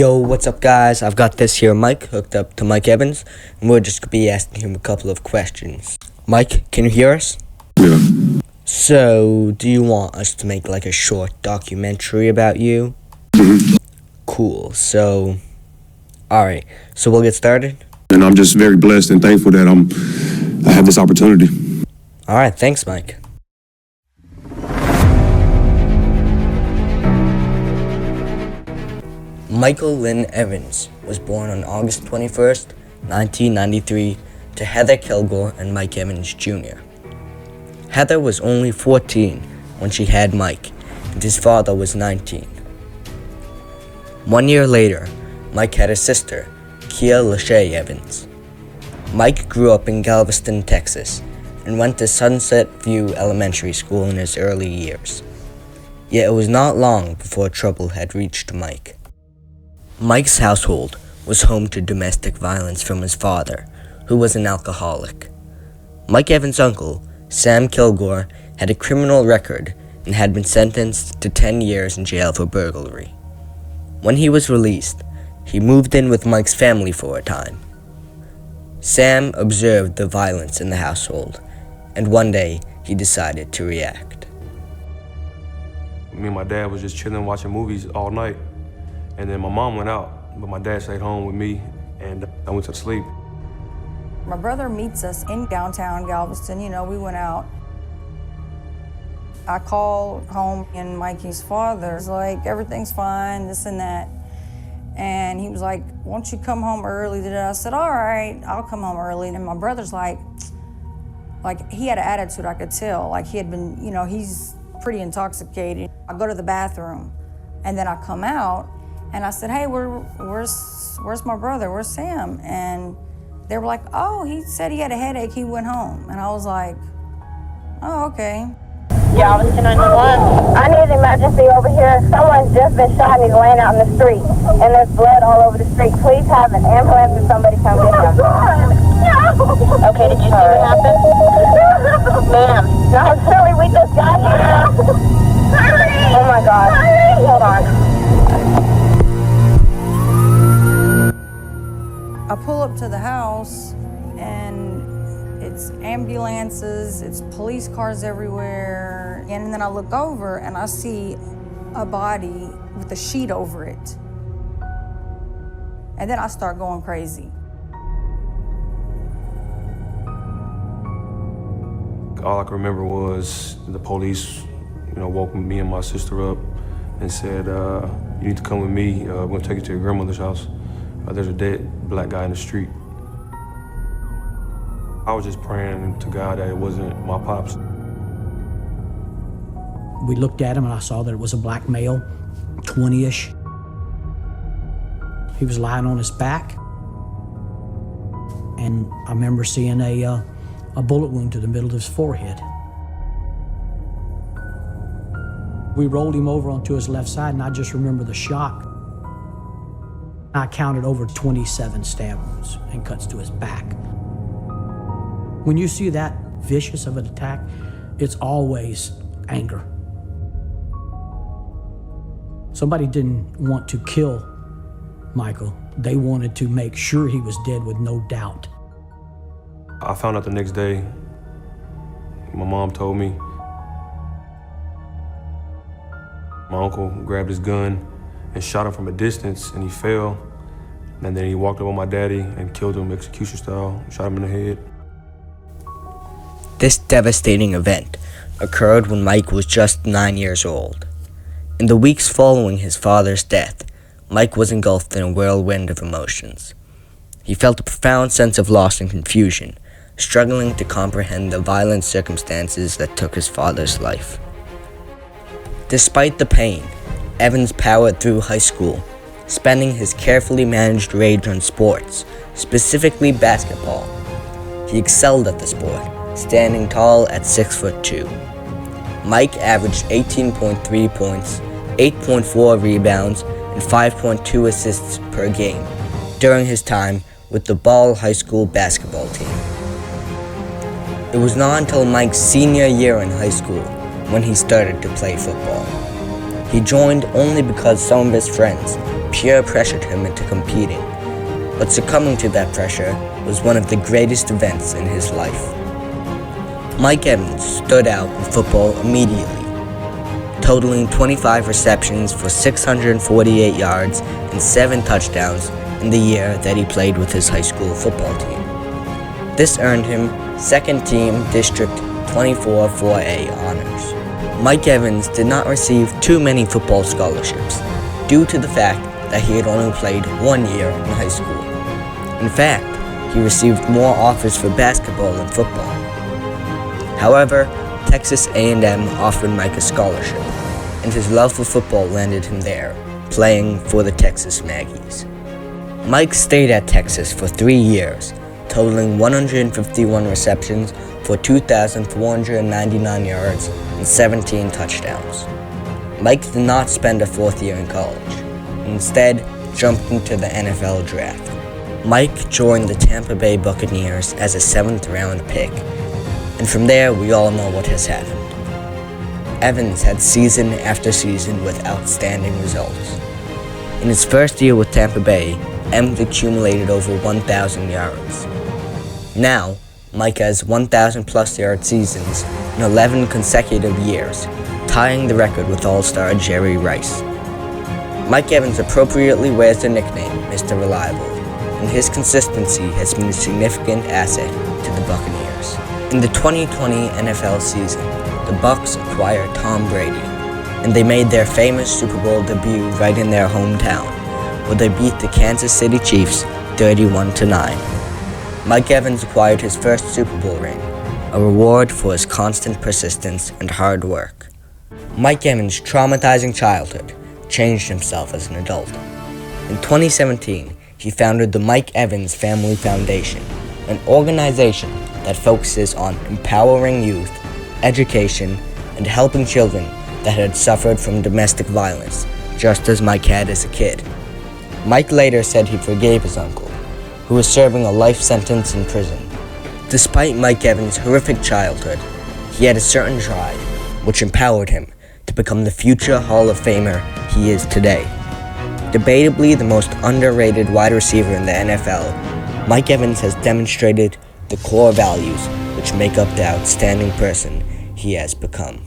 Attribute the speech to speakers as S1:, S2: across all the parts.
S1: Yo, what's up guys? I've got this here mic hooked up to Mike Evans, and we're just going to be asking him a couple of questions. Mike, can you hear us?
S2: Yeah.
S1: So, do you want us to make like a short documentary about you? Cool, so, alright, so we'll get started?
S2: And I'm just very blessed and thankful that I have this opportunity.
S1: Alright, thanks Mike. Michael Lynn Evans was born on August 21st, 1993, to Heather Kilgore and Mike Evans Jr. Heather was only 14 when she had Mike, and his father was 19. 1 year later, Mike had a sister, Kia Lachey Evans. Mike grew up in Galveston, Texas, and went to Sunset View Elementary School in his early years. Yet it was not long before trouble had reached Mike. Mike's household was home to domestic violence from his father, who was an alcoholic. Mike Evans' uncle, Sam Kilgore, had a criminal record and had been sentenced to 10 years in jail for burglary. When he was released, he moved in with Mike's family for a time. Sam observed the violence in the household, and one day he decided to react.
S3: Me and my dad was just chilling, watching movies all night. And then my mom went out, but my dad stayed home with me, and I went to sleep.
S4: My brother meets us in downtown Galveston. We went out. I called home, and Mikey's father was like, everything's fine, this and that. And he was like, won't you come home early today? I said, all right, I'll come home early. And my brother's like he had an attitude, I could tell. Like he had been, he's pretty intoxicated. I go to the bathroom, and then I come out, and I said, hey, where's my brother? Where's Sam? And they were like, oh, he said he had a headache, he went home. And I was like, oh, okay.
S5: Galveston 911. I need an emergency over here. Someone's just been shot and he's laying out in the street. And there's blood all over the street. Please have an ambulance or somebody come get him. No. Okay, did you see what happened? Ma'am. No, Shirley, we just got here. Oh my God. Hold on.
S4: I pull up to the house, and it's ambulances, it's police cars everywhere. And then I look over, and I see a body with a sheet over it. And then I start going crazy.
S3: All I can remember was the police, woke me and my sister up and said, you need to come with me. We're gonna take you to your grandmother's house. There's a dead black guy in the street. I was just praying to God that it wasn't my pops.
S6: We looked at him and I saw that it was a black male, 20-ish. He was lying on his back. And I remember seeing a bullet wound to the middle of his forehead. We rolled him over onto his left side, and I just remember the shock. I counted over 27 stab wounds and cuts to his back. When you see that vicious of an attack, it's always anger. Somebody didn't want to kill Michael. They wanted to make sure he was dead with no doubt.
S3: I found out the next day. My mom told me. My uncle grabbed his gun and shot him from a distance, and he fell. And then he walked up on my daddy and killed him execution style, shot him in the head.
S1: This devastating event occurred when Mike was just 9 years old. In the weeks following his father's death, Mike was engulfed in a whirlwind of emotions. He felt a profound sense of loss and confusion, struggling to comprehend the violent circumstances that took his father's life. Despite the pain, Evans powered through high school, spending his carefully managed rage on sports, specifically basketball. He excelled at the sport, standing tall at 6'2". Mike averaged 18.3 points, 8.4 rebounds, and 5.2 assists per game during his time with the Ball High School basketball team. It was not until Mike's senior year in high school when he started to play football. He joined only because some of his friends peer pressured him into competing, but succumbing to that pressure was one of the greatest events in his life. Mike Evans stood out in football immediately, totaling 25 receptions for 648 yards and 7 touchdowns in the year that he played with his high school football team. This earned him second team District 24 4A honors. Mike Evans did not receive too many football scholarships due to the fact that he had only played 1 year in high school. In fact, he received more offers for basketball than football. However, Texas A&M offered Mike a scholarship, and his love for football landed him there, playing for the Texas Maggies. Mike stayed at Texas for 3 years, totaling 151 receptions for 2,499 yards and 17 touchdowns. Mike did not spend a 4th year in college, instead jumped into the NFL draft. Mike joined the Tampa Bay Buccaneers as a 7th round pick, and from there we all know what has happened. Evans had season after season with outstanding results. In his first year with Tampa Bay, Evans accumulated over 1,000 yards. Now, Mike has 1,000 plus yard seasons in 11 consecutive years, tying the record with All-Star Jerry Rice. Mike Evans appropriately wears the nickname Mr. Reliable, and his consistency has been a significant asset to the Buccaneers. In the 2020 NFL season, the Bucs acquired Tom Brady, and they made their famous Super Bowl debut right in their hometown, where they beat the Kansas City Chiefs 31-9. Mike Evans acquired his first Super Bowl ring, a reward for his constant persistence and hard work. Mike Evans' traumatizing childhood changed himself as an adult. In 2017, he founded the Mike Evans Family Foundation, an organization that focuses on empowering youth, education, and helping children that had suffered from domestic violence, just as Mike had as a kid. Mike later said he forgave his uncle, who was serving a life sentence in prison. Despite Mike Evans' horrific childhood, he had a certain drive, which empowered him to become the future Hall of Famer he is today. Debatably the most underrated wide receiver in the NFL, Mike Evans has demonstrated the core values which make up the outstanding person he has become.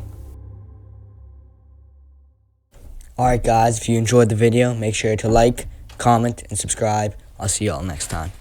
S1: Alright guys, if you enjoyed the video, make sure to like, comment, and subscribe. I'll see you all next time.